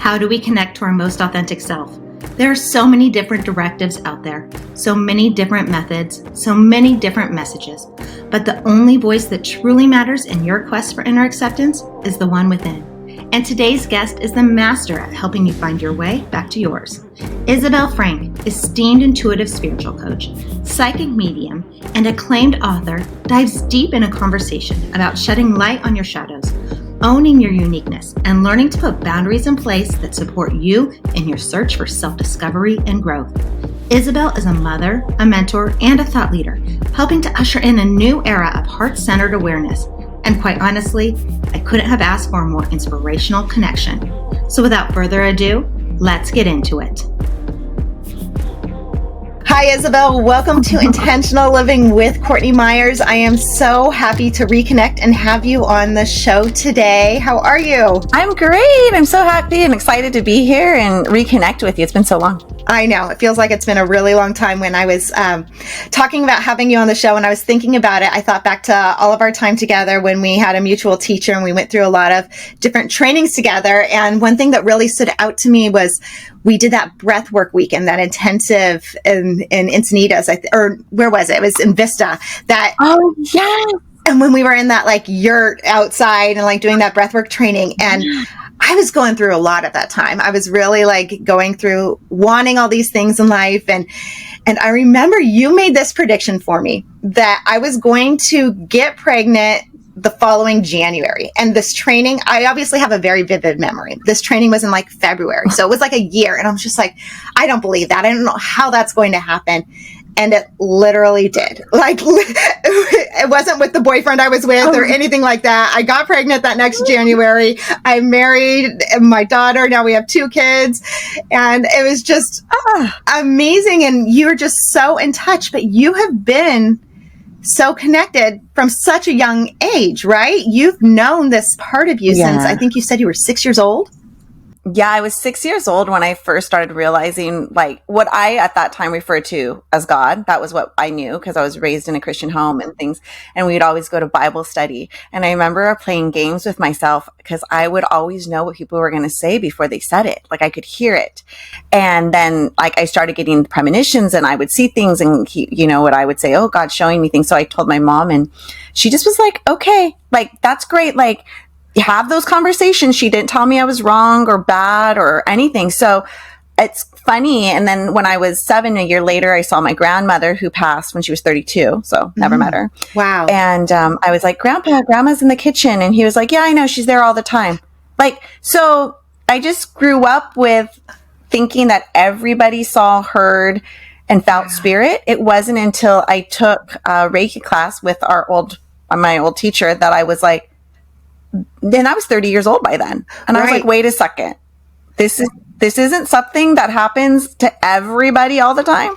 How do we connect to our most authentic self? There are so many different directives out there, so many different methods, so many different messages. But the only voice that truly matters in your quest for inner acceptance is the one within. And today's guest is the master at helping you find your way back to yours. Isabel Franke, esteemed intuitive spiritual coach, psychic medium, and acclaimed author, dives deep in a conversation about shedding light on your shadows, owning your uniqueness, and learning to put boundaries in place that support you in your search for self-discovery and growth. Isabel is a mother, a mentor, and a thought leader, helping to usher in a new era of heart-centered awareness. And quite honestly, I couldn't have asked for a more inspirational connection. So without further ado, let's get into it. Hi, Isabel. Welcome to Intentional Living with Courtney Meyers. I am so happy to reconnect and have you on the show today. How are you? I'm great. I'm so happy and excited to be here and reconnect with you. It's been so long. I know. It feels like it's been a really long time. When I was talking about having you on the show and I was thinking about it, I thought back to all of our time together when we had a mutual teacher and we went through a lot of different trainings together. And one thing that really stood out to me was we did that breathwork weekend, that intensive in Encinitas, or where was it? It was in Vista. Oh, yeah. And when we were in that like yurt outside and like doing that breathwork training, and I was going through a lot at that time. I was really like going through wanting all these things in life. And I remember you made this prediction for me that I was going to get pregnant the following January. And this training, I obviously have a very vivid memory. This training was in like February. So it was like a year. And I was just like, I don't believe that. I don't know how that's going to happen. And it literally did. Like, it wasn't with the boyfriend I was with or anything like that. I got pregnant that next January. I married my daughter. Now we have 2 kids. And it was just amazing. And you're just so in touch. But you have been so connected from such a young age, right? You've known this part of you since, I think you said you were 6 years old. Yeah, I was 6 years old when I first started realizing like what I at that time referred to as God. That was what I knew because I was raised in a Christian home and things. And we'd always go to Bible study. And I remember playing games with myself because I would always know what people were going to say before they said it. Like I could hear it. And then like I started getting premonitions and I would see things and what I would say, oh, God's showing me things. So I told my mom and she just was like, okay, like that's great. Like, have those conversations. She didn't tell me I was wrong or bad or anything. So it's funny. And then when I was 7, a year later, I saw my grandmother who passed when she was 32. So never met her. Wow. And I was like, Grandma's in the kitchen. And he was like, yeah, I know. She's there all the time. Like, so I just grew up with thinking that everybody saw, heard, and felt spirit. It wasn't until I took a Reiki class with my old teacher that I was like, then I was 30 years old by then. And I was like, wait a second. This isn't something that happens to everybody all the time.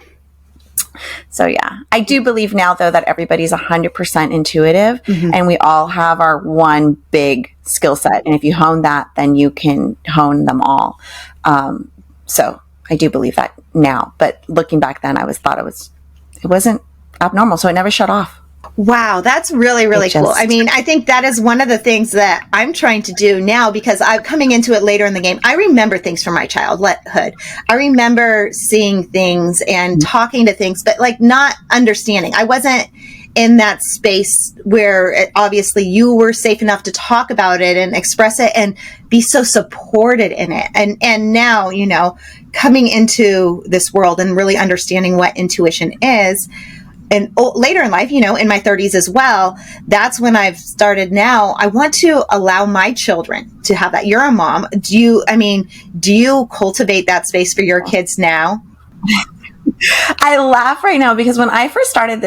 So yeah, I do believe now though that everybody's 100% intuitive and we all have our one big skill set. And if you hone that, then you can hone them all. So I do believe that now, but looking back then, it wasn't abnormal. So it never shut off. Wow, that's really, really cool. I mean, I think that is one of the things that I'm trying to do now because I'm coming into it later in the game. I remember things from my childhood. I remember seeing things and talking to things, but like not understanding. I wasn't in that space where obviously you were safe enough to talk about it and express it and be so supported in it. And now, coming into this world and really understanding what intuition is. And later in life, in my 30s as well, that's when I've started now. I want to allow my children to have that. You're a mom. Do you cultivate that space for your kids now? I laugh right now because when I first started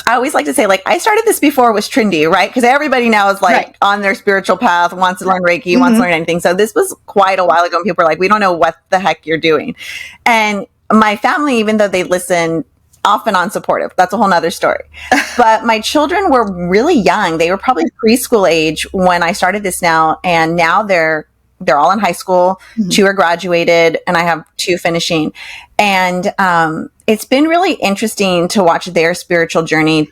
I always like to say, like, I started this before it was trendy, right? Because everybody now is like on their spiritual path, wants to learn Reiki, wants to learn anything. So this was quite a while ago. And people were like, we don't know what the heck you're doing. And my family, even though they listen, often unsupportive. That's a whole nother story. But my children were really young. They were probably preschool age when I started this now. And now they're all in high school. 2 are graduated and I have 2 finishing. And it's been really interesting to watch their spiritual journey,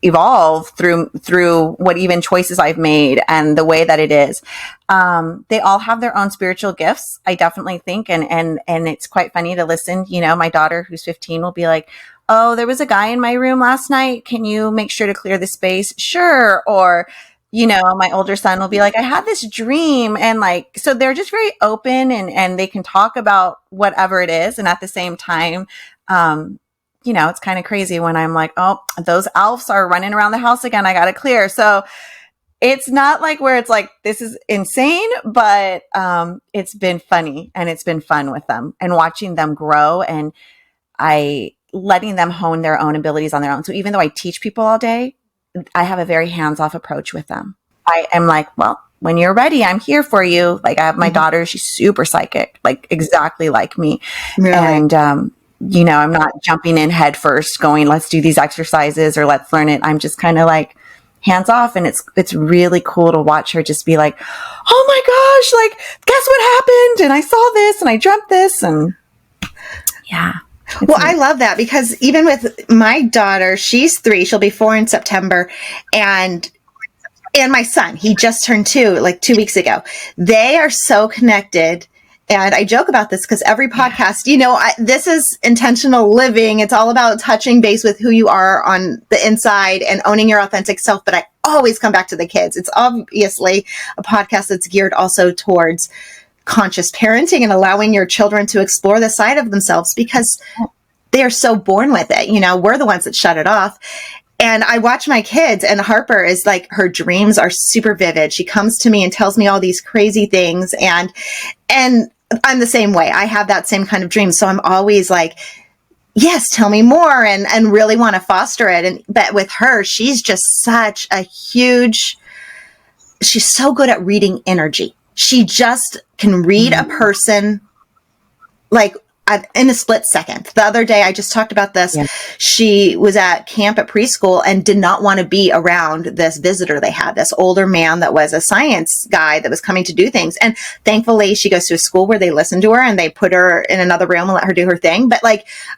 evolve through what even choices I've made and the way that it is. They all have their own spiritual gifts, I definitely think. And it's quite funny to listen. My daughter, who's 15, will be like, oh, there was a guy in my room last night. Can you make sure to clear the space? Sure. Or, my older son will be like, I had this dream. And so they're just very open and they can talk about whatever it is. And at the same time, it's kind of crazy when I'm like, oh, those elves are running around the house again. I got to clear. So it's not like where it's like, this is insane, but it's been funny and it's been fun with them and watching them grow and letting them hone their own abilities on their own. So even though I teach people all day, I have a very hands-off approach with them. I am like, well, when you're ready, I'm here for you. Like I have my daughter, she's super psychic, like exactly like me. Really? And, I'm not jumping in head first going, let's do these exercises or let's learn it. I'm just kind of like hands off. And it's really cool to watch her just be like, oh my gosh, like, guess what happened? And I saw this and I dreamt this. And yeah. Well, I love that because even with my daughter, she's 3, she'll be 4 in September. And my son, he just turned 2, like 2 weeks ago. They are so connected. And I joke about this because every podcast, this is intentional living. It's all about touching base with who you are on the inside and owning your authentic self. But I always come back to the kids. It's obviously a podcast that's geared also towards conscious parenting and allowing your children to explore the side of themselves because they are so born with it. We're the ones that shut it off. And I watch my kids and Harper is like, her dreams are super vivid. She comes to me and tells me all these crazy things. And I'm the same way. I have that same kind of dream. So I'm always like, yes, tell me more and really want to foster it. But with her, she's just such a she's so good at reading energy. She just can read a person like in a split second. The other day, I just talked about this. Yeah. She was at camp at preschool and did not want to be around this visitor they had, this older man that was a science guy that was coming to do things. And thankfully, she goes to a school where they listen to her and they put her in another room and let her do her thing. But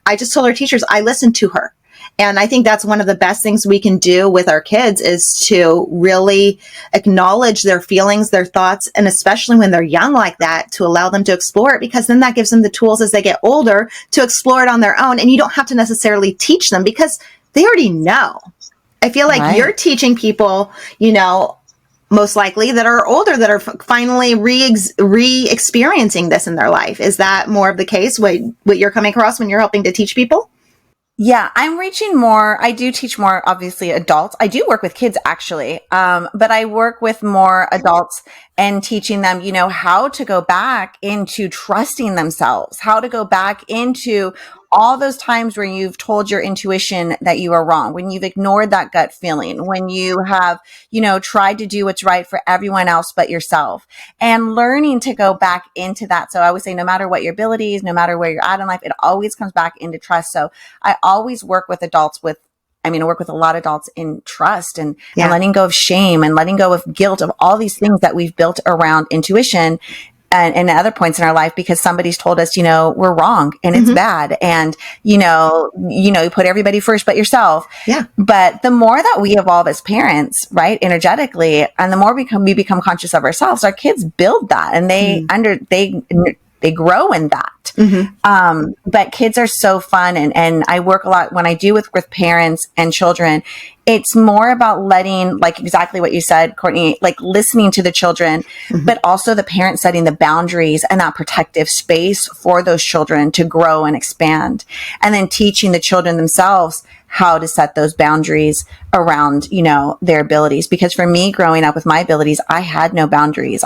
I just told her teachers, I listened to her. And I think that's one of the best things we can do with our kids is to really acknowledge their feelings, their thoughts, and especially when they're young like that, to allow them to explore it, because then that gives them the tools as they get older to explore it on their own. And you don't have to necessarily teach them because they already know. I feel like you're teaching people, most likely that are older, that are finally re-experiencing this in their life. Is that more of the case, what you're coming across when you're helping to teach people? Yeah, I'm reaching more. I do teach more, obviously, adults. I do work with kids, actually. But I work with more adults and teaching them, how to go back into trusting themselves, how to go back into all those times where you've told your intuition that you are wrong, when you've ignored that gut feeling, when you have, tried to do what's right for everyone else but yourself, and learning to go back into that. So I always say, no matter what your abilities, no matter where you're at in life, it always comes back into trust. So I always work with adults I work with a lot of adults in trust and letting go of shame and letting go of guilt, of all these things that we've built around intuition and other points in our life because somebody's told us, we're wrong and it's bad. And, you put everybody first but yourself. Yeah. But the more that we evolve as parents, right, energetically, and the more we become conscious of ourselves, our kids build that and they grow in that. But kids are so fun. And I work a lot when I do with parents and children. It's more about letting, like exactly what you said, Courtney, like listening to the children, but also the parents setting the boundaries and that protective space for those children to grow and expand. And then teaching the children themselves how to set those boundaries around, their abilities. Because for me, growing up with my abilities, I had no boundaries.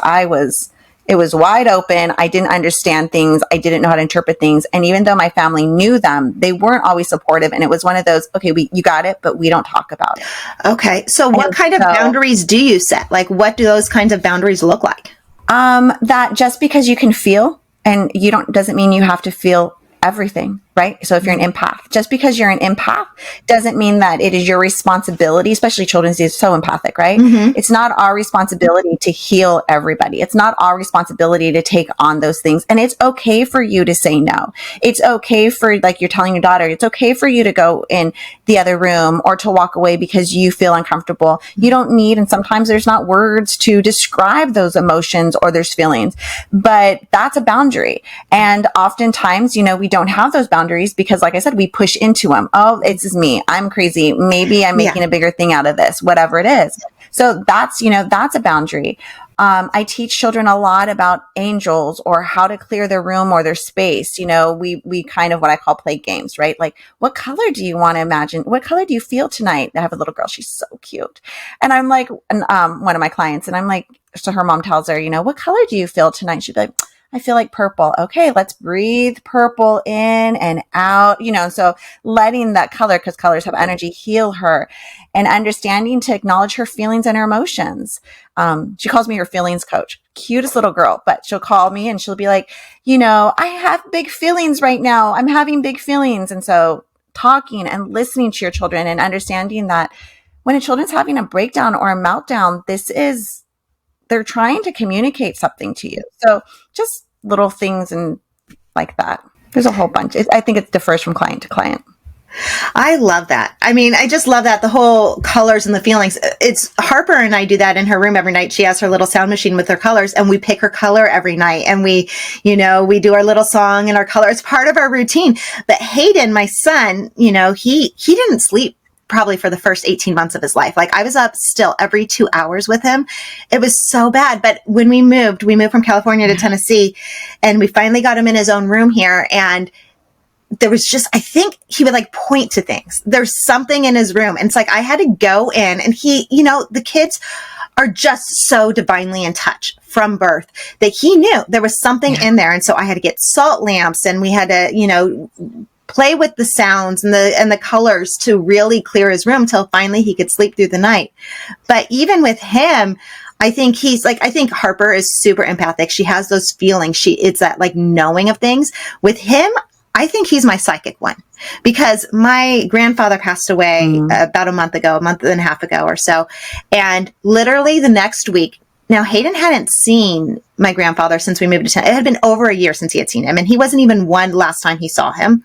It was wide open. I didn't understand things. I didn't know how to interpret things. And even though my family knew them, they weren't always supportive. And it was one of those, okay, you got it, but we don't talk about it. Okay. So what kind of boundaries do you set? Like, what do those kinds of boundaries look like? That just because you can feel and doesn't mean you have to feel everything. right? So if you're an empath, just because you're an empath doesn't mean that it is your responsibility, especially children, is so empathic, right? It's not our responsibility to heal everybody. It's not our responsibility to take on those things. And it's okay for you to say no. It's okay for, like you're telling your daughter, it's okay for you to go in the other room or to walk away because you feel uncomfortable. You don't need, and sometimes there's not words to describe those emotions or those feelings, but that's a boundary. And oftentimes, we don't have those boundaries because, like I said, we push into them. Oh, it's just me. I'm crazy. Maybe I'm making a bigger thing out of this, whatever it is. So that's a boundary. I teach children a lot about angels or how to clear their room or their space. We kind of what I call play games, right? Like, what color do you want to imagine? What color do you feel tonight? I have a little girl. She's so cute. And I'm like, one of my clients, and I'm like, so her mom tells her, what color do you feel tonight? She'd be like, I feel like purple. Okay, let's breathe purple in and out, so letting that color, because colors have energy, heal her, and understanding to acknowledge her feelings and her emotions. She calls me her feelings coach. Cutest little girl, but she'll call me and she'll be like, I have big feelings right now. I'm having big feelings. And so talking and listening to your children and understanding that when a children's having a breakdown or a meltdown, they're trying to communicate something to you. So just little things and like that. There's a whole bunch. I think it differs from client to client. I love that. I mean, I just love that, the whole colors and the feelings. It's Harper and I do that in her room every night. She has her little sound machine with her colors, and we pick her color every night. And we do our little song and our color. It's part of our routine. But Hayden, my son, he didn't sleep probably for the first 18 months of his life. Like, I was up still every 2 hours with him. It was so bad. But when we moved from California to Tennessee, and we finally got him in his own room here, and there was just, I think he would like point to things. There's something in his room. And it's like, I had to go in, and he, the kids are just so divinely in touch from birth that he knew there was something in there. And so I had to get salt lamps, and we had to, play with the sounds and the colors to really clear his room till finally he could sleep through the night. But even with him, I think Harper is super empathic. She has those feelings. It's that like knowing of things. With him, I think he's my psychic one, because my grandfather passed away about a month and a half ago or so. And literally the next week, now Hayden hadn't seen my grandfather since we moved to Tennessee. It had been over a year since he had seen him, and he wasn't even one last time he saw him.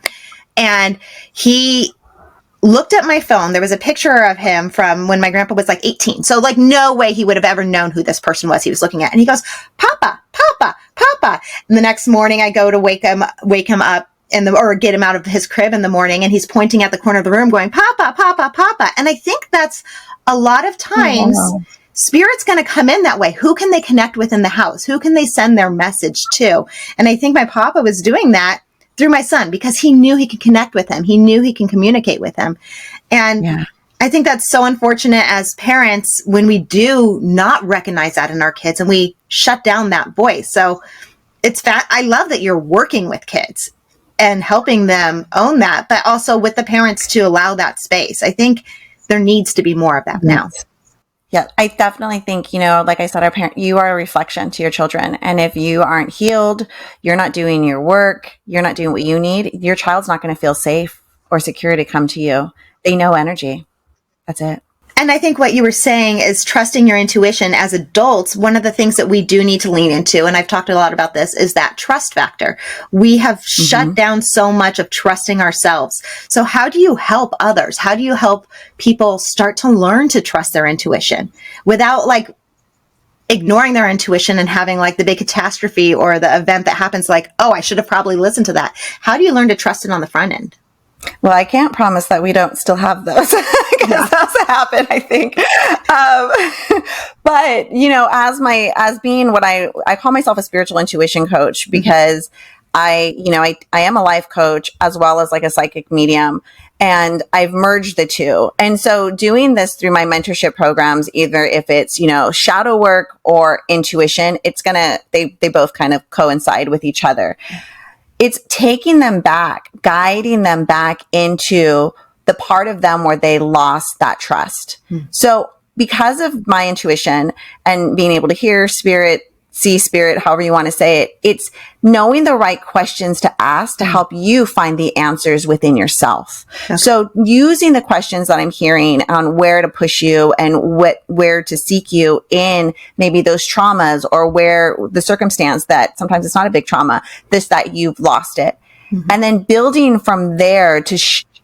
And he looked at my phone. There was a picture of him from when my grandpa was like 18. So like no way he would have ever known who this person was he was looking at. And he goes, Papa, Papa, Papa. And the next morning I go to wake him up or get him out of his crib in the morning, and he's pointing at the corner of the room going, Papa, Papa, Papa. And I think that's a lot of times Spirit's going to come in that way. Who can they connect with in the house? Who can they send their message to? And I think my papa was doing that through my son, because he knew he could connect with him. He knew he can communicate with him. And I think that's so unfortunate as parents when we do not recognize that in our kids and we shut down that voice. So I love that you're working with kids and helping them own that, but also with the parents to allow that space. I think there needs to be more of that now. Yeah, I definitely think, like I said, you are a reflection to your children. And if you aren't healed, you're not doing your work, you're not doing what you need, your child's not going to feel safe or secure to come to you. They know energy. That's it. And I think what you were saying is trusting your intuition. As adults, one of the things that we do need to lean into, and I've talked a lot about this, is that trust factor. We have shut down so much of trusting ourselves. So how do you help others? How do you help people start to learn to trust their intuition without like ignoring their intuition and having like the big catastrophe or the event that happens like, oh, I should have probably listened to that. How do you learn to trust it on the front end? Well, I can't promise that we don't still have those because those happen, I think. But, as being what I call myself a spiritual intuition coach, because I am a life coach as well as like a psychic medium, and I've merged the two. And so doing this through my mentorship programs, either if it's, shadow work or intuition, they both kind of coincide with each other. It's taking them back, guiding them back into the part of them where they lost that trust. So because of my intuition and being able to hear spirit see spirit, however you want to say it. It's knowing the right questions to ask to help you find the answers within yourself. Okay. So using the questions that I'm hearing on where to push you and where to seek you in maybe those traumas, or where the circumstance that sometimes it's not a big trauma, that you've lost it. Mm-hmm. And then building from there to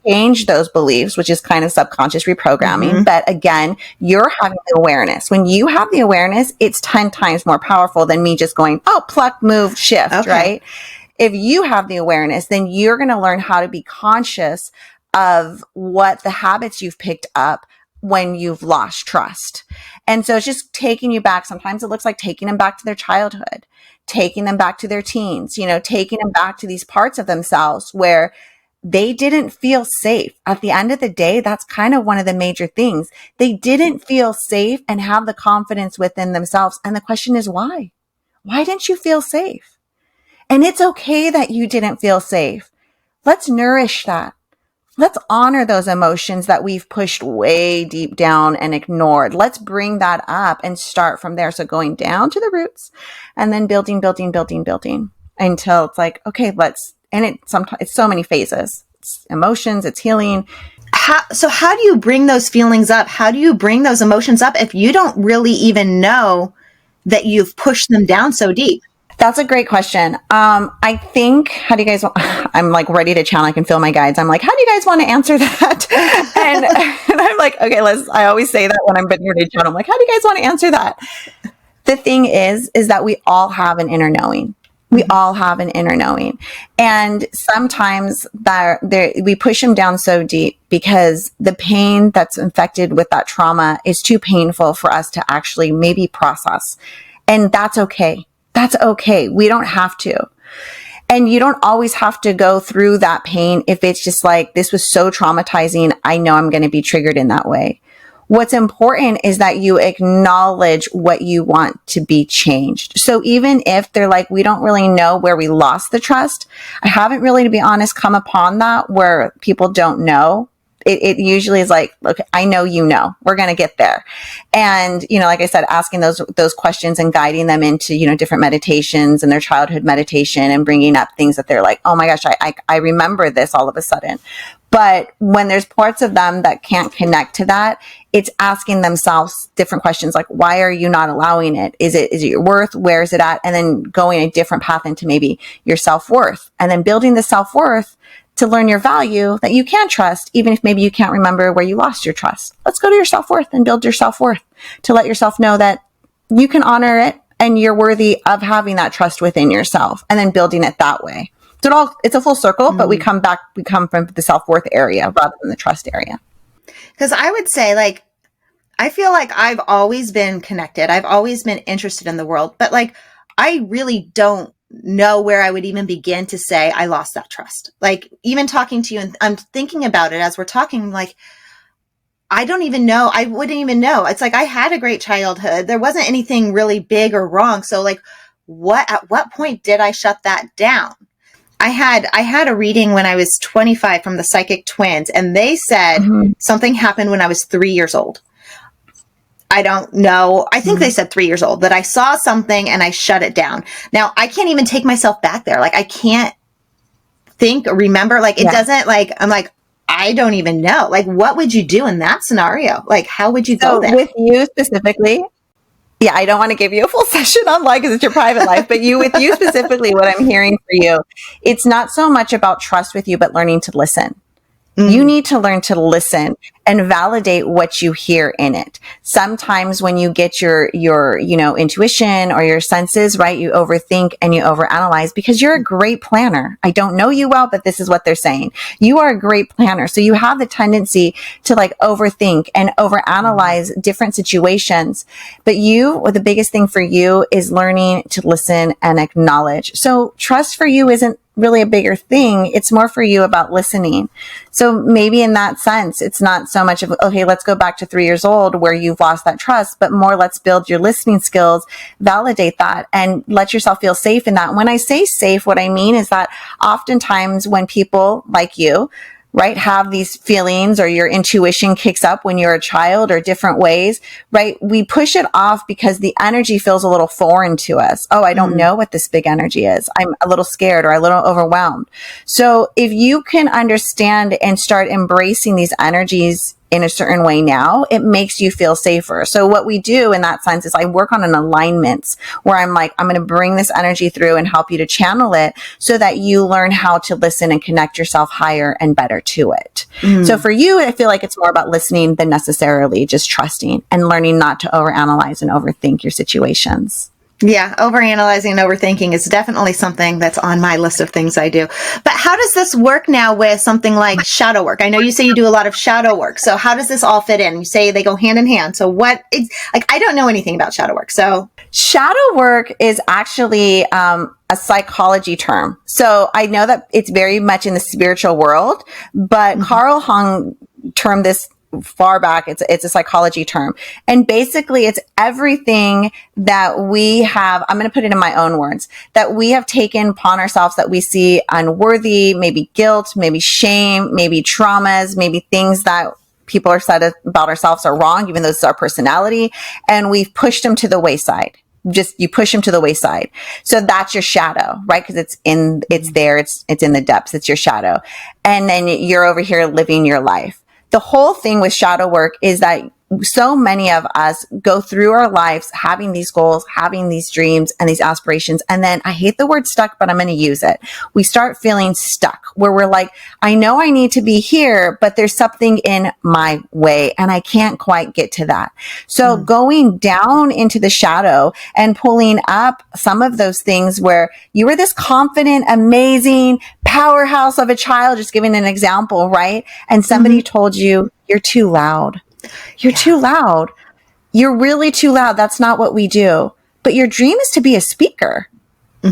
change those beliefs, which is kind of subconscious reprogramming. Mm-hmm. But again, you're having the awareness. When you have the awareness, it's 10 times more powerful than me just going, oh, pluck, move, shift, okay. Right? If you have the awareness, then you're going to learn how to be conscious of what the habits you've picked up when you've lost trust. And so it's just taking you back. Sometimes it looks like taking them back to their childhood, taking them back to their teens, taking them back to these parts of themselves where they didn't feel safe. At the end of the day, that's kind of one of the major things. They didn't feel safe and have the confidence within themselves. And the question is, why? Why didn't you feel safe? And it's okay that you didn't feel safe. Let's nourish that. Let's honor those emotions that we've pushed way deep down and ignored. Let's bring that up and start from there. So going down to the roots and then building until it's like, okay, it's so many phases. It's emotions, it's healing. So how do you bring those feelings up? How do you bring those emotions up if you don't really even know that you've pushed them down so deep? That's a great question. I think, how do you guys, I'm like ready to challenge. I can feel my guides. I'm like, how do you guys want to answer that? and I'm like, okay, I always say that when I'm ready to challenge. I'm like, how do you guys want to answer that? The thing is that we all have an inner knowing. We all have an inner knowing. And sometimes we push them down so deep because the pain that's infected with that trauma is too painful for us to actually maybe process. And that's okay. That's okay. We don't have to. And you don't always have to go through that pain if it's just like, this was so traumatizing. I know I'm going to be triggered in that way. What's important is that you acknowledge what you want to be changed. So even if they're like, we don't really know where we lost the trust, I haven't really, to be honest, come upon that where people don't know. It usually is like, look, I know, we're going to get there. And, like I said, asking those questions and guiding them into, different meditations and their childhood meditation and bringing up things that they're like, oh my gosh, I remember this all of a sudden. But when there's parts of them that can't connect to that, it's asking themselves different questions like, why are you not allowing it? Is it your worth? Where is it at? And then going a different path into maybe your self-worth, and then building the self-worth to learn your value that you can trust, even if maybe you can't remember where you lost your trust. Let's go to your self-worth and build your self-worth to let yourself know that you can honor it and you're worthy of having that trust within yourself, and then building it that way. So it's a full circle, but we come from the self-worth area rather than the trust area. Because I would say, I feel like I've always been connected. I've always been interested in the world, but I really don't know where I would even begin to say I lost that trust. Even talking to you, and I'm thinking about it as we're talking, I don't even know. I wouldn't even know. It's like I had a great childhood. There wasn't anything really big or wrong. So at what point did I shut that down? I had a reading when I was 25 from the Psychic Twins, and they said something happened when I was 3 years old. I don't know. I think they said 3 years old, that I saw something and I shut it down. Now I can't even take myself back there. I can't think or remember. It doesn't I'm like, I don't even know. What would you do in that scenario? How would you go there? With you specifically? Yeah, I don't want to give you a full session on because it's your private life, but with you specifically, what I'm hearing for you, it's not so much about trust with you, but learning to listen. You need to learn to listen and validate what you hear in it. Sometimes when you get your intuition or your senses, right, you overthink and you overanalyze because you're a great planner. I don't know you well, but this is what they're saying. You are a great planner. So you have the tendency to overthink and overanalyze different situations. But the biggest thing for you is learning to listen and acknowledge. So trust for you isn't really a bigger thing. It's more for you about listening. So maybe in that sense, it's not so much of, okay, let's go back to 3 years old where you've lost that trust, but more let's build your listening skills, validate that, and let yourself feel safe in that. When I say safe, what I mean is that oftentimes when people like you right, have these feelings, or your intuition kicks up when you're a child, or different ways, right? We push it off because the energy feels a little foreign to us. Oh, I don't know what this big energy is. I'm a little scared or a little overwhelmed. So if you can understand and start embracing these energies in a certain way now, it makes you feel safer. So what we do in that sense is I work on an alignment where I'm like, I'm going to bring this energy through and help you to channel it so that you learn how to listen and connect yourself higher and better to it. So for you, I feel like it's more about listening than necessarily just trusting, and learning not to overanalyze and overthink your situations. Yeah, overanalyzing and overthinking is definitely something that's on my list of things I do. But how does this work now with something like shadow work? I know you say you do a lot of shadow work. So how does this all fit in? You say they go hand in hand. So what is, like, I don't know anything about shadow work. So shadow work is actually a psychology term. So I know that it's very much in the spiritual world, but Carl Jung termed this far back. It's a psychology term. And basically it's everything that we have, I'm going to put it in my own words, that we have taken upon ourselves that we see unworthy, maybe guilt, maybe shame, maybe traumas, maybe things that people are said about ourselves are wrong, even though this is our personality. And we've pushed them to the wayside. Just, you push them to the wayside. So that's your shadow, right? Because it's in the depths. It's your shadow. And then you're over here living your life. The whole thing with shadow work is that so many of us go through our lives having these goals, having these dreams and these aspirations. And then I hate the word stuck, but I'm going to use it. We start feeling stuck where we're like, I know I need to be here, but there's something in my way and I can't quite get to that. So going down into the shadow and pulling up some of those things where you were this confident, amazing powerhouse of a child, just giving an example, right? And somebody told you, you're too loud. You're too loud. You're really too loud. That's not what we do. But your dream is to be a speaker.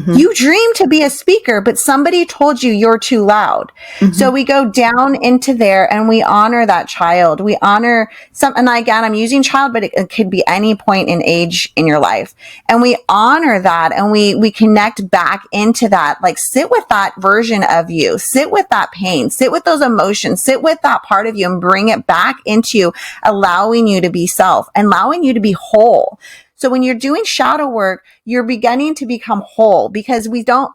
You dream to be a speaker, but somebody told you you're too loud. So we go down into there and we honor that child. We honor and again, I'm using child, but it could be any point in age in your life. And we honor that and we connect back into that. Like, sit with that version of you, sit with that pain, sit with those emotions, sit with that part of you and bring it back into allowing you to be self and allowing you to be whole. So when you're doing shadow work, you're beginning to become whole because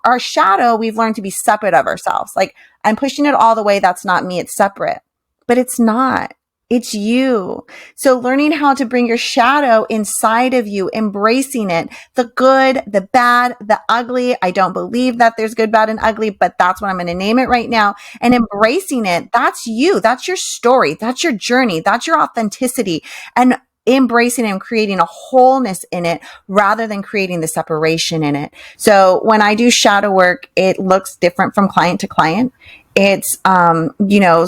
our shadow, we've learned to be separate of ourselves. Like, I'm pushing it all the way. That's not me. It's separate, but it's not. It's you. So learning how to bring your shadow inside of you, embracing it, the good, the bad, the ugly. I don't believe that there's good, bad, and ugly, but that's what I'm going to name it right now. And embracing it. That's you. That's your story. That's your journey. That's your authenticity. And embracing and creating a wholeness in it rather than creating the separation in it. So when I do shadow work, it looks different from client to client. It's,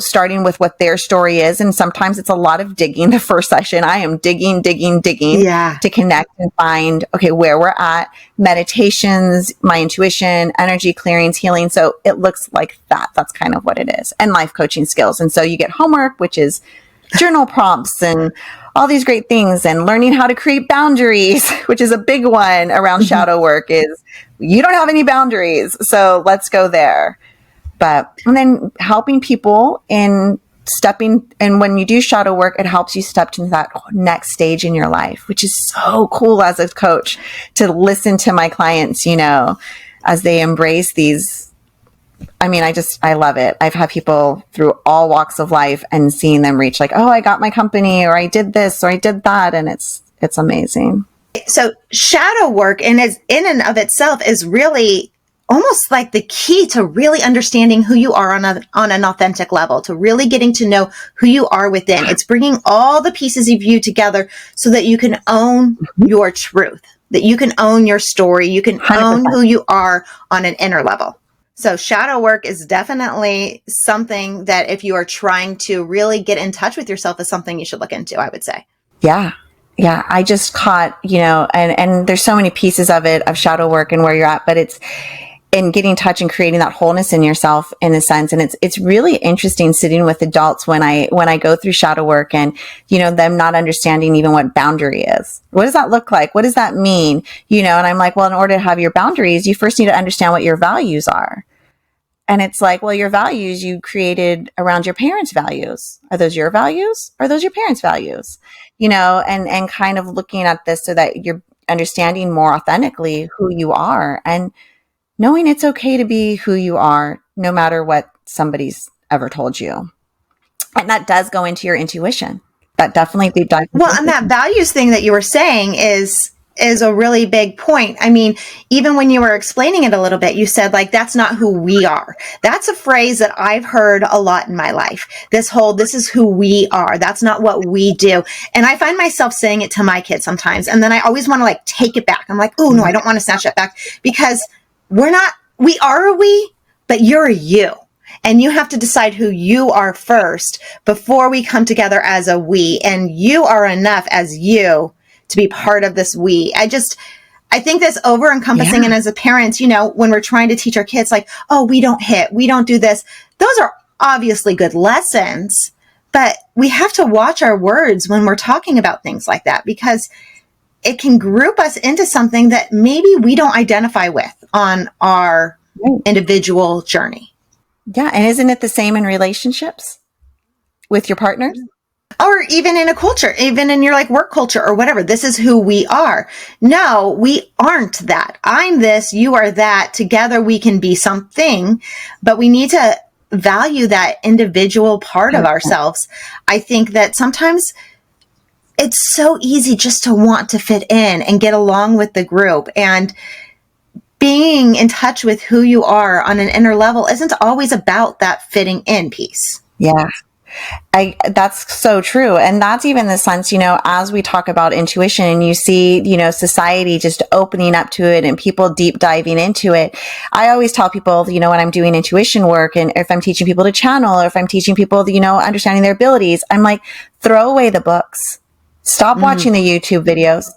starting with what their story is. And sometimes it's a lot of digging. The first session, I am digging to connect and find, okay, where we're at, meditations, my intuition, energy clearings, healing. So it looks like that. That's kind of what it is. And life coaching skills. And so you get homework, which is journal prompts and all these great things, and learning how to create boundaries, which is a big one around shadow work, is you don't have any boundaries. So let's go there. And then helping people in stepping, and when you do shadow work, it helps you step to that next stage in your life, which is so cool as a coach to listen to my clients, as they embrace these. I mean, I love it. I've had people through all walks of life and seeing them reach like, oh, I got my company, or I did this, or I did that. And it's amazing. So shadow work in and of itself is really almost like the key to really understanding who you are on an authentic level, to really getting to know who you are within. It's bringing all the pieces of you together so that you can own your truth, that you can own your story, you can 100%. Own who you are on an inner level. So shadow work is definitely something that if you are trying to really get in touch with yourself, is something you should look into, I would say. Yeah. Yeah. I just caught, and there's so many pieces of it, of shadow work and where you're at, but it's in getting in touch and creating that wholeness in yourself in a sense. And it's really interesting sitting with adults when I go through shadow work and, them not understanding even what boundary is. What does that look like? What does that mean? And I'm like, well, in order to have your boundaries, you first need to understand what your values are. And it's like, well, your values you created around your parents' values. Are those your values? Are those your parents' values? And kind of looking at this so that you're understanding more authentically who you are and knowing it's okay to be who you are, no matter what somebody's ever told you. And that does go into your intuition. That definitely deep dive. Well, and that values thing that you were saying is a really big point. I mean, even when you were explaining it a little bit, you said like, that's not who we are. That's a phrase that I've heard a lot in my life. This is who we are. That's not what we do. And I find myself saying it to my kids sometimes. And then I always want to like take it back. I'm like, oh no, I don't want to snatch that back, because we are a we, but you're a you. And you have to decide who you are first before we come together as a we. And you are enough as you to be part of this we. I think that's over encompassing. Yeah. And as a parent, when we're trying to teach our kids like, oh, we don't hit, we don't do this. Those are obviously good lessons, but we have to watch our words when we're talking about things like that, because it can group us into something that maybe we don't identify with on our individual journey. Yeah. And isn't it the same in relationships with your partners? Or even in a culture, even in your like work culture or whatever. This is who we are. No, we aren't that. I'm this, you are that. Together we can be something, but we need to value that individual part of ourselves. I think that sometimes it's so easy just to want to fit in and get along with the group, and being in touch with who you are on an inner level isn't always about that fitting in piece. Yeah. That's so true. And that's even the sense, as we talk about intuition and you see, society just opening up to it and people deep diving into it. I always tell people, when I'm doing intuition work and if I'm teaching people to channel or if I'm teaching people, understanding their abilities, I'm like, throw away the books, stop watching the YouTube videos,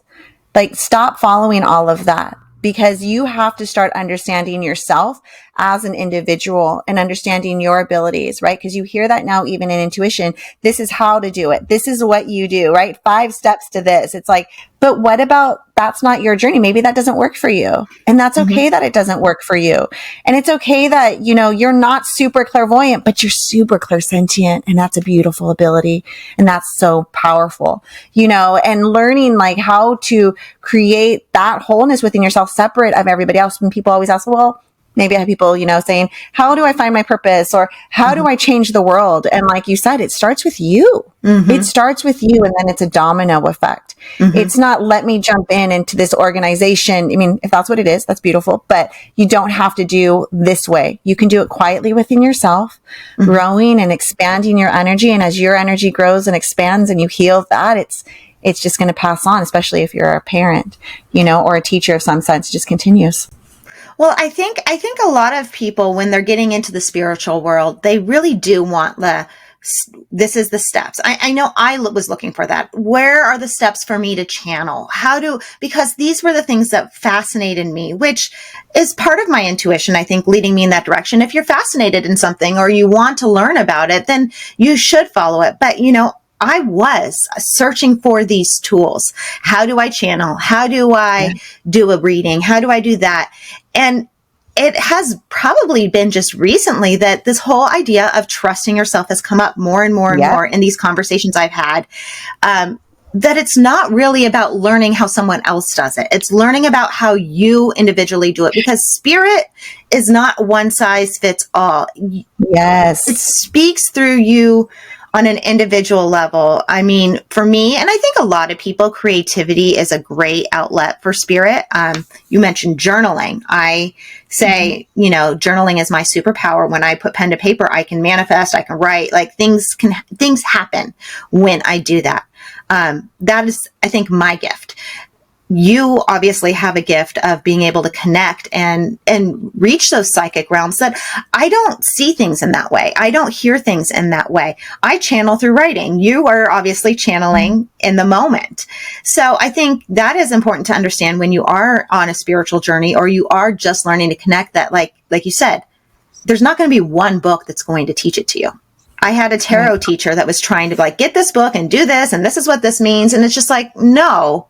like stop following all of that. Because you have to start understanding yourself as an individual and understanding your abilities, right? Because you hear that now, even in intuition, this is how to do it. This is what you do, right? 5 steps to this. It's like, but what about that's not your journey? Maybe that doesn't work for you. And that's okay that it doesn't work for you. And it's okay that, you're not super clairvoyant, but you're super clairsentient. And that's a beautiful ability. And that's so powerful, and learning like how to create that wholeness within yourself separate of everybody else. When people always ask, well, maybe I have people, saying, how do I find my purpose? Or how do I change the world? And like you said, it starts with you. It starts with you. And then it's a domino effect. It's not, let me jump into this organization. I mean, if that's what it is, that's beautiful, but you don't have to do this way. You can do it quietly within yourself, growing and expanding your energy. And as your energy grows and expands and you heal that, it's just going to pass on, especially if you're a parent, or a teacher of some sense, it just continues. Well, I think a lot of people, when they're getting into the spiritual world, they really do want this is the steps. I know I was looking for that. Where are the steps for me to channel? Because these were the things that fascinated me, which is part of my intuition, I think, leading me in that direction. If you're fascinated in something or you want to learn about it, then you should follow it. But, I was searching for these tools. How do I channel? How do I do a reading? How do I do that? And it has probably been just recently that this whole idea of trusting yourself has come up more and more and more in these conversations I've had. That it's not really about learning how someone else does it. It's learning about how you individually do it, because spirit is not one size fits all. Yes. It speaks through you on an individual level. I mean, for me, and I think a lot of people, creativity is a great outlet for spirit. You mentioned journaling. I say, journaling is my superpower. When I put pen to paper, I can manifest, I can write, like things happen when I do that. That is, I think, my gift. You obviously have a gift of being able to connect and reach those psychic realms that I don't see things in that way. I don't hear things in that way. I channel through writing. You are obviously channeling in the moment. So I think that is important to understand when you are on a spiritual journey or you are just learning to connect, that like you said, there's not going to be one book that's going to teach it to you. I had a tarot teacher that was trying to like, get this book and do this, and this is what this means. And it's just like, no,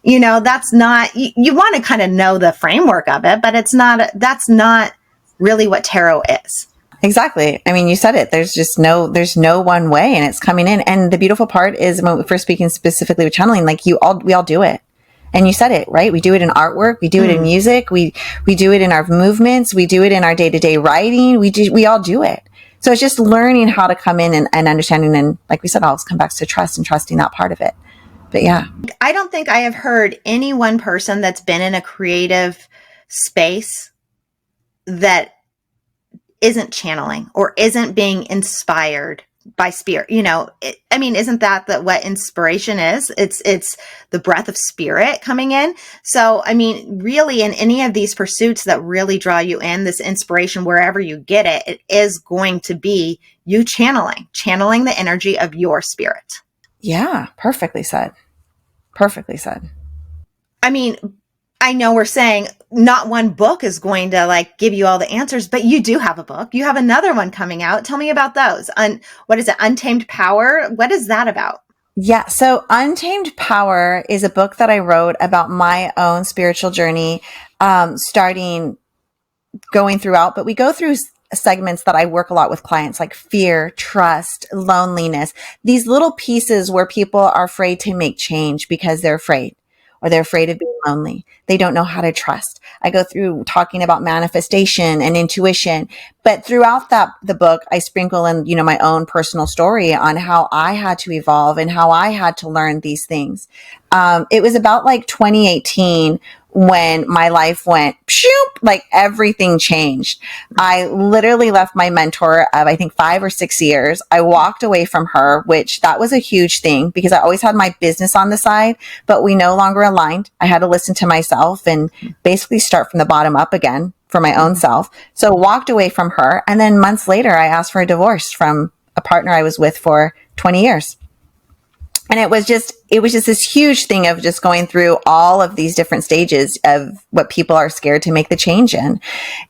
that's not, you want to kind of know the framework of it, but that's not really what tarot is. Exactly. I mean, you said it. There's no one way, and it's coming in. And the beautiful part is when we're speaking specifically with channeling, like we all do it. And you said it, right? We do it in artwork. We do it in music. We do it in our movements. We do it in our day-to-day writing. We all do it. So it's just learning how to come in and understanding. And like we said, I'll come back to trust and trusting that part of it. But yeah. I don't think I have heard any one person that's been in a creative space that isn't channeling or isn't being inspired by spirit. Isn't that what inspiration is? It's the breath of spirit coming in. So, really in any of these pursuits that really draw you in, this inspiration, wherever you get it, it is going to be you channeling the energy of your spirit. Yeah. Perfectly said. Perfectly said. I know we're saying not one book is going to give you all the answers, but you do have a book. You have another one coming out. Tell me about those. What is it? Untamed Power? What is that about? Yeah. So Untamed Power is a book that I wrote about my own spiritual journey, starting going throughout, but we go through segments that I work a lot with clients, like fear, trust, loneliness, these little pieces where people are afraid to make change because they're afraid. Or they're afraid of being lonely. They don't know how to trust. I go through talking about manifestation and intuition, but throughout the book, I sprinkle in, my own personal story on how I had to evolve and how I had to learn these things. It was about 2018 when my life went everything changed. I literally left my mentor of, I think, 5 or 6 years. I walked away from her, which that was a huge thing because I always had my business on the side, but we no longer aligned. I had to listen to myself and basically start from the bottom up again for my own self. So walked away from her. And then months later, I asked for a divorce from a partner I was with for 20 years. And it was just this huge thing of just going through all of these different stages of what people are scared to make the change in,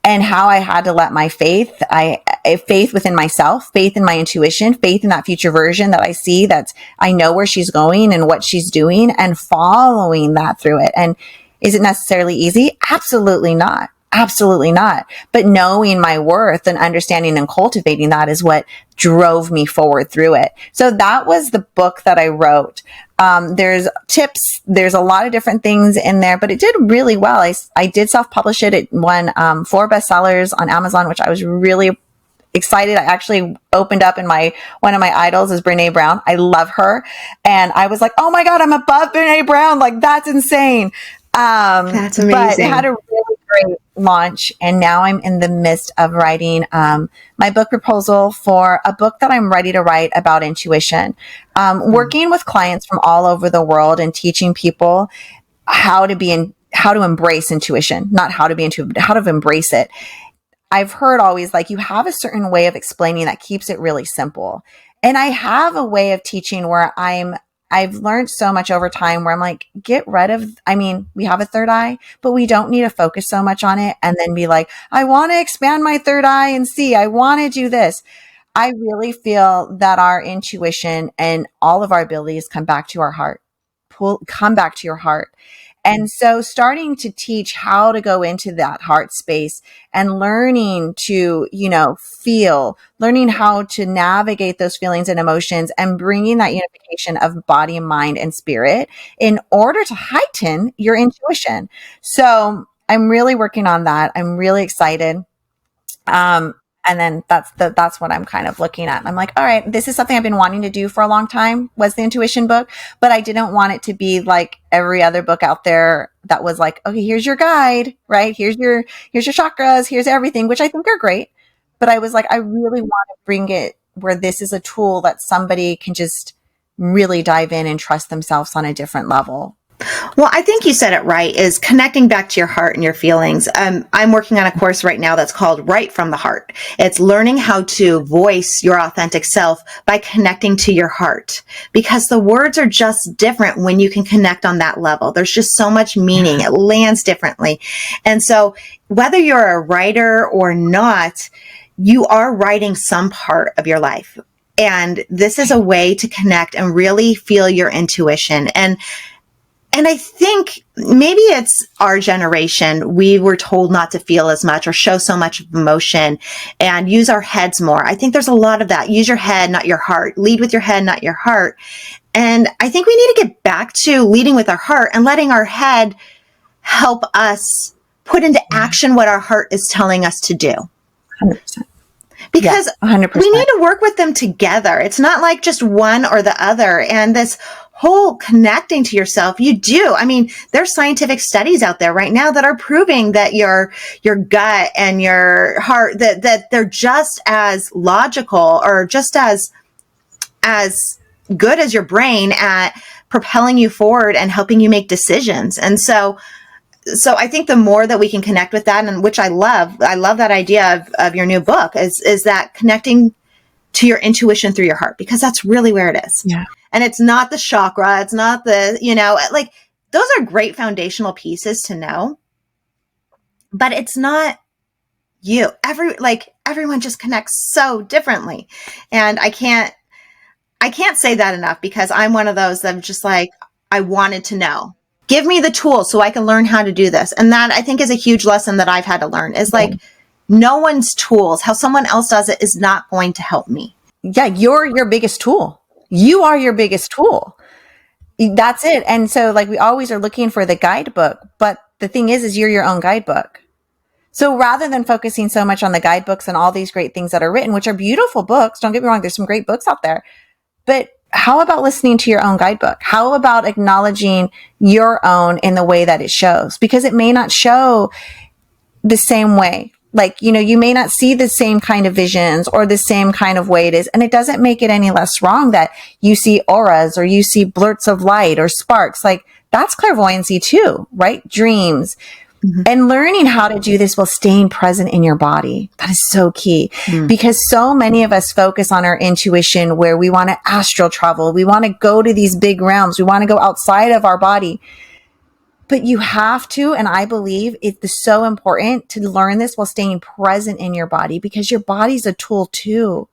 and how I had to let my faith within myself, faith in my intuition, faith in that future version that I see, that I know where she's going and what she's doing, and following that through it. And is it necessarily easy? Absolutely not. Absolutely not. But knowing my worth and understanding and cultivating that is what drove me forward through it. So that was the book that I wrote. There's tips. There's a lot of different things in there, but it did really well. I did self-publish it. It won 4 bestsellers on Amazon, which I was really excited. I actually opened up, and one of my idols is Brene Brown. I love her. And I was like, oh my God, I'm above Brene Brown. That's insane. That's amazing. But it had a really great launch, and now I'm in the midst of writing my book proposal for a book that I'm ready to write about intuition, working with clients from all over the world and teaching people how to embrace intuition, not how to be intuitive, but how to embrace it. I've heard always you have a certain way of explaining that keeps it really simple. And I have a way of teaching where I've learned so much over time where I'm get rid of, we have a third eye, but we don't need to focus so much on it and then be I want to expand my third eye and see, I want to do this. I really feel that our intuition and all of our abilities come back to our heart. Come back to your heart. And so starting to teach how to go into that heart space and learning to, feel, learning how to navigate those feelings and emotions, and bringing that unification of body, mind, and spirit in order to heighten your intuition. So I'm really working on that. I'm really excited. And then that's what I'm kind of looking at. I'm all right, this is something I've been wanting to do for a long time, was the intuition book, but I didn't want it to be like every other book out there that was okay, here's your guide, right? Here's your chakras, here's everything, which I think are great. But I was I really want to bring it where this is a tool that somebody can just really dive in and trust themselves on a different level. Well, I think you said it right, is connecting back to your heart and your feelings. I'm working on a course right now that's called Right from the Heart. It's learning how to voice your authentic self by connecting to your heart, because the words are just different when you can connect on that level. There's just so much meaning. It lands differently. And so whether you're a writer or not, you are writing some part of your life. And this is a way to connect and really feel your intuition. And And I think maybe it's our generation. We were told not to feel as much or show so much emotion and use our heads more. I think there's a lot of that. Use your head, not your heart. Lead with your head, not your heart. And I think we need to get back to leading with our heart and letting our head help us put into action what our heart is telling us to do. 100%. Because 100%. we need to work with them together. It's not like just one or the other. And this whole connecting to yourself, you do. I mean, there's scientific studies out there right now that are proving that your gut and your heart, that they're just as logical or just as good as your brain at propelling you forward and helping you make decisions. And so I think the more that we can connect with that, and which I love that idea of your new book is that connecting to your intuition through your heart, because that's really where it is. Yeah. And it's not the chakra. It's not the, like those are great foundational pieces to know, but it's not you. Everyone just connects so differently. And I can't say that enough, because I'm one of those that I'm just like, I wanted to know. Give me the tools so I can learn how to do this. And that, I think, is a huge lesson that I've had to learn, is like, no one's tools, how someone else does it, is not going to help me. Yeah, you're your biggest tool. You are your biggest tool. That's it. And so like we always are looking for the guidebook, but the thing is you're your own guidebook. So rather than focusing so much on the guidebooks and all these great things that are written, which are beautiful books, don't get me wrong, there's some great books out there, but how about listening to your own guidebook? How about acknowledging your own in the way that it shows? Because it may not show the same way. Like, you may not see the same kind of visions or the same kind of way it is. And it doesn't make it any less wrong that you see auras or you see blurts of light or sparks. Like, that's clairvoyancy too, right? Dreams. Mm-hmm. And learning how to do this while staying present in your body. That is so key, because so many of us focus on our intuition, where we want to astral travel. We want to go to these big realms. We want to go outside of our body. But you have to, and I believe it's so important to learn this while staying present in your body, because your body's a tool too.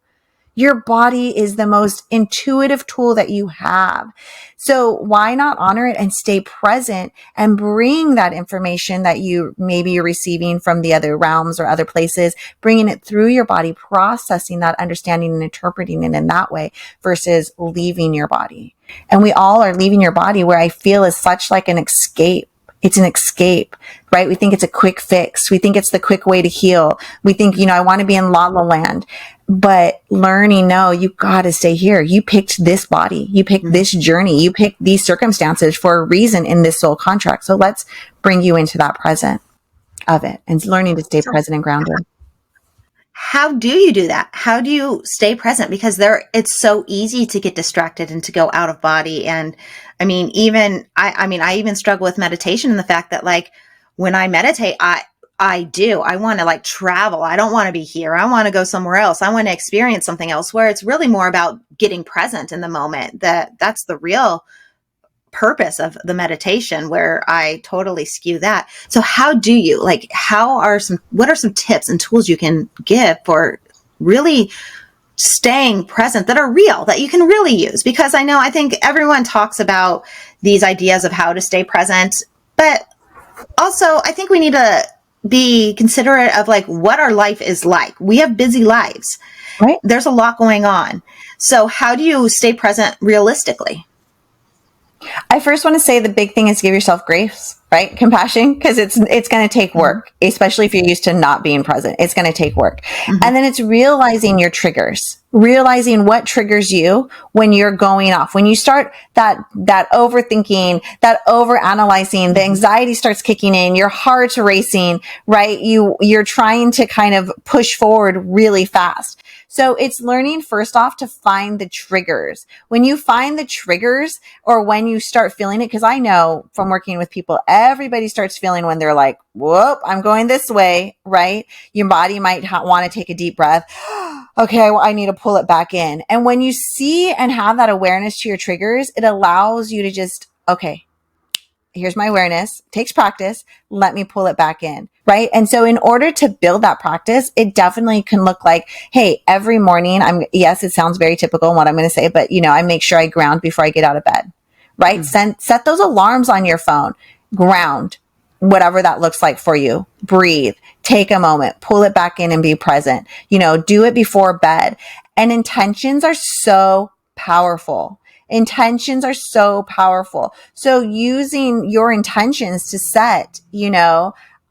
Your body is the most intuitive tool that you have. So why not honor it and stay present and bring that information that you maybe you're receiving from the other realms or other places, bringing it through your body, processing that, understanding and interpreting it in that way, versus leaving your body. And we all are leaving your body, where I feel is such like an escape. It's an escape, right? We think it's a quick fix. We think it's the quick way to heal. We think, I want to be in La La Land. But learning, no, you got to stay here. You picked this body. You picked this journey. You picked these circumstances for a reason in this soul contract. So let's bring you into that present of it, and learning to stay present and grounded. How do you do that? How do you stay present? Because it's so easy to get distracted and to go out of body. And I mean, I even struggle with meditation, and the fact that like when I meditate, I want to like travel. I don't want to be here. I want to go somewhere else. I want to experience something else, where it's really more about getting present in the moment. That's the real purpose of the meditation, where I totally skew that. So how do you, like, what are some tips and tools you can give for really staying present, that are real, that you can really use? Because I think everyone talks about these ideas of how to stay present, but also I think we need to be considerate of like what our life is like. We have busy lives, right? There's a lot going on. So how do you stay present realistically? I first want to say the big thing is give yourself grace, right? Compassion, because it's going to take work, especially if you're used to not being present. It's going to take work. Mm-hmm. And then it's realizing your triggers, realizing what triggers you when you're going off. When you start that overthinking, that overanalyzing, the anxiety starts kicking in, your heart's racing, right? You're trying to kind of push forward really fast. So it's learning first off to find the triggers. When you find the triggers, or when you start feeling it, because I know from working with people, everybody starts feeling when they're like, whoop, I'm going this way, right? Your body might want to take a deep breath. Okay, I need to pull it back in. And when you see and have that awareness to your triggers, it allows you to just, okay, here's my awareness. It takes practice. Let me pull it back in. Right. And so in order to build that practice, it definitely can look like, hey, every morning yes, it sounds very typical in what I'm going to say, but I make sure I ground before I get out of bed. right? Set those alarms on your phone. Ground, whatever that looks like for you. Breathe, take a moment, pull it back in and be present. Do it before bed. And intentions are so powerful. Intentions are so powerful. So using your intentions to set,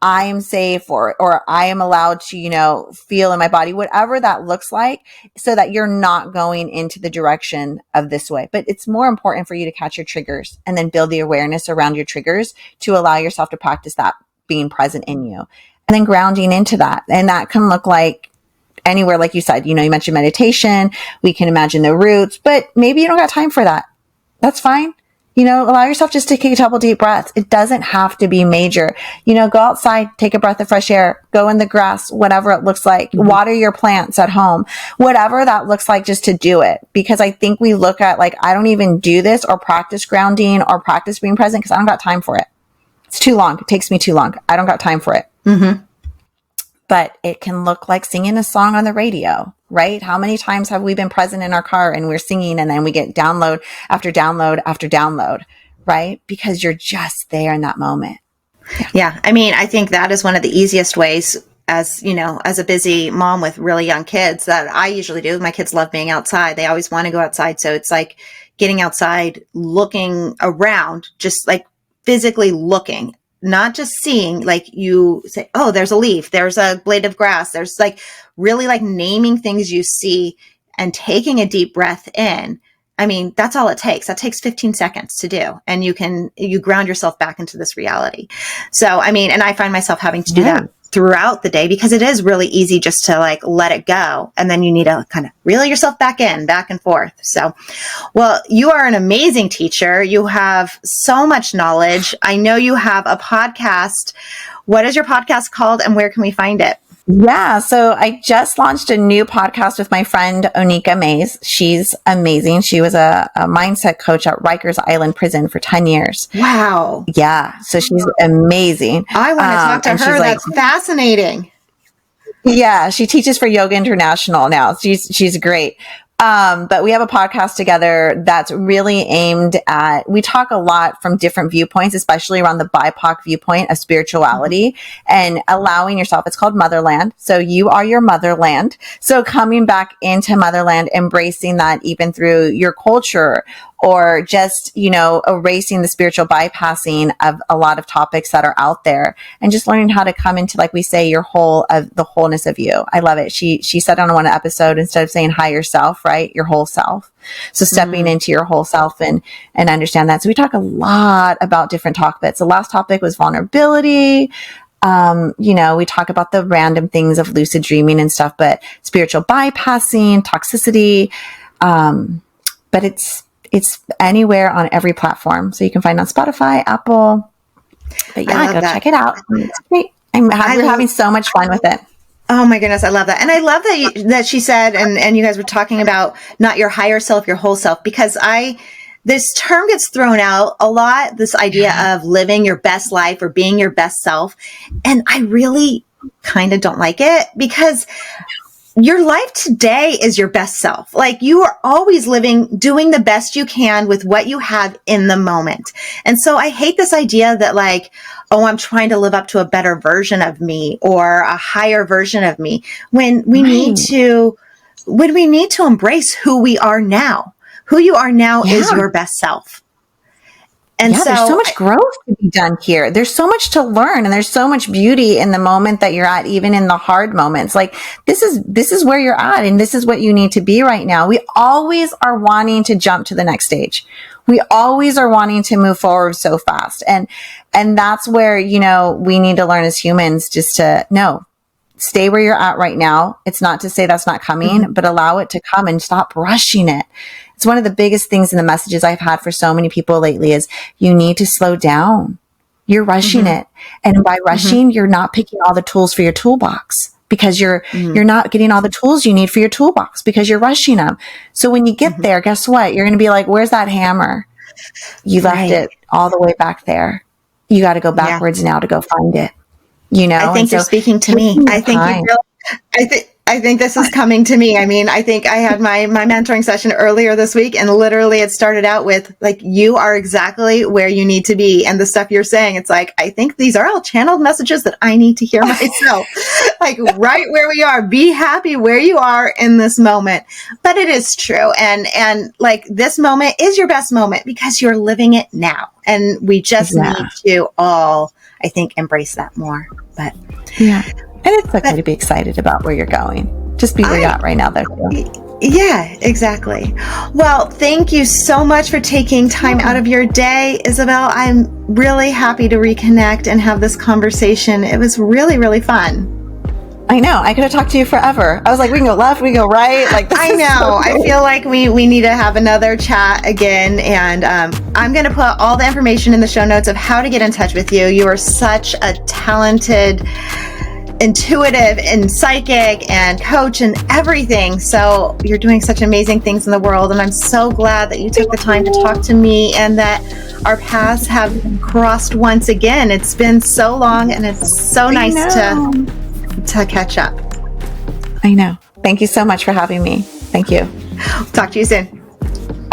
I am safe or I am allowed to, feel in my body, whatever that looks like, so that you're not going into the direction of this way. But it's more important for you to catch your triggers and then build the awareness around your triggers to allow yourself to practice that being present in you, and then grounding into that. And that can look like anywhere, like you said, you mentioned meditation. We can imagine the roots, but maybe you don't got time for that. That's fine. Allow yourself just to take a couple deep breaths. It doesn't have to be major. Go outside, take a breath of fresh air, go in the grass, whatever it looks like, water your plants at home, whatever that looks like, just to do it. Because I think we look at I don't even do this or practice grounding or practice being present because I don't got time for it. It's too long. It takes me too long. I don't got time for it. But it can look like singing a song on the radio, right? How many times have we been present in our car and we're singing and then we get download after download after download, right? Because you're just there in that moment. Yeah. I mean, I think that is one of the easiest ways, as a busy mom with really young kids, that I usually do. My kids love being outside. They always want to go outside. So it's like getting outside, looking around, just physically looking. Not just seeing, you say, oh, there's a leaf, there's a blade of grass. There's really naming things you see and taking a deep breath in. I mean, that's all it takes. That takes 15 seconds to do. And you ground yourself back into this reality. So, I mean, and I find myself having to do that throughout the day because it is really easy just to let it go. And then you need to kind of reel yourself back in, back and forth. So, well, you are an amazing teacher. You have so much knowledge. I know you have a podcast. What is your podcast called and where can we find it? Yeah. So I just launched a new podcast with my friend, Meyers. She's amazing. She was a mindset coach at Rikers Island Prison for 10 years. Wow. Yeah. So she's amazing. I want to talk to her. That's fascinating. Yeah. She teaches for Yoga International now. She's great. But we have a podcast together that's really aimed at, we talk a lot from different viewpoints, especially around the BIPOC viewpoint of spirituality and allowing yourself, it's called Motherland. So you are your motherland. So coming back into Motherland, embracing that even through your culture, or just, erasing the spiritual bypassing of a lot of topics that are out there and just learning how to come into, like we say, the wholeness of you. I love it. She said on one episode, instead of saying higher self, right? Your whole self. So stepping into your whole self and understand that. So we talk a lot about different topics. The last topic was vulnerability. We talk about the random things of lucid dreaming and stuff, but spiritual bypassing, toxicity. But it's anywhere on every platform. So you can find it on Spotify, Apple. But yeah, go check it out. It's great. We're having so much fun with it. Oh my goodness, I love that. And I love that she said, and you guys were talking about not your higher self, your whole self, because this term gets thrown out a lot, this idea of living your best life or being your best self. And I really kind of don't like it because your life today is your best self. You are always doing the best you can with what you have in the moment. And so I hate this idea that oh, I'm trying to live up to a better version of me or a higher version of me when we need to embrace who we are now. Who you are now is your best self. And so there's so much growth to be done here. There's so much to learn and there's so much beauty in the moment that you're at, even in the hard moments. This is where you're at and this is what you need to be right now. We always are wanting to jump to the next stage. We always are wanting to move forward so fast. And that's where, we need to learn as humans just to stay where you're at right now. It's not to say that's not coming, but allow it to come and stop rushing it. It's one of the biggest things in the messages I've had for so many people lately is you need to slow down. You're rushing it. And by rushing, you're not picking all the tools for your toolbox because you're not getting all the tools you need for your toolbox because you're rushing them. So when you get there, guess what? You're going to be like, where's that hammer? You left it all the way back there. You got to go backwards now to go find it. I think you're speaking to me. I think I think this is coming to me. I mean, I think I had my mentoring session earlier this week, and literally it started out with like, you are exactly where you need to be. And the stuff you're saying, it's like, I think these are all channeled messages that I need to hear myself, like right where we are. Be happy where you are in this moment. But it is true. And like, this moment is your best moment because you're living it now. And we just need to all, I think, embrace that more. But yeah. And it's okay to be excited about where you're going. Just be where you're at right now. There. Yeah, exactly. Well, thank you so much for taking time out of your day, Isabel. I'm really happy to reconnect and have this conversation. It was really, really fun. I know. I could have talked to you forever. I was like, we can go left, we can go right. Like, this I know. So cool. I feel like we need to have another chat again. And I'm going to put all the information in the show notes of how to get in touch with you. You are such a talented, intuitive and psychic and coach and everything. So you're doing such amazing things in the world. And I'm so glad that you took the time to talk to me and that our paths have crossed once again. It's been so long and it's so nice to catch up. I know. Thank you so much for having me. Thank you. Talk to you soon.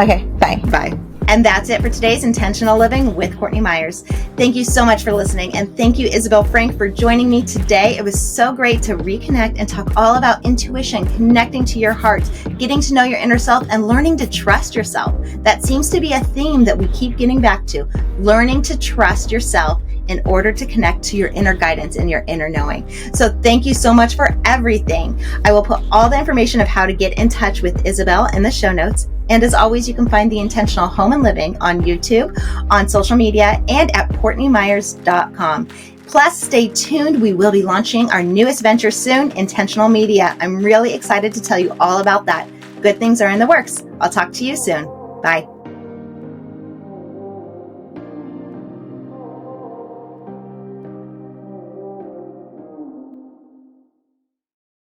Okay. Bye. Bye. And that's it for today's Intentional Living with Courtney Meyers. Thank you so much for listening. And thank you, Isabel Franke, for joining me today. It was so great to reconnect and talk all about intuition, connecting to your heart, getting to know your inner self, and learning to trust yourself. That seems to be a theme that we keep getting back to, learning to trust yourself in order to connect to your inner guidance and your inner knowing. So thank you so much for everything. I will put all the information of how to get in touch with Isabel in the show notes. And as always, you can find The Intentional Home and Living on YouTube, on social media, and at CourtneyMyers.com. Plus, stay tuned. We will be launching our newest venture soon, Intentional Media. I'm really excited to tell you all about that. Good things are in the works. I'll talk to you soon. Bye.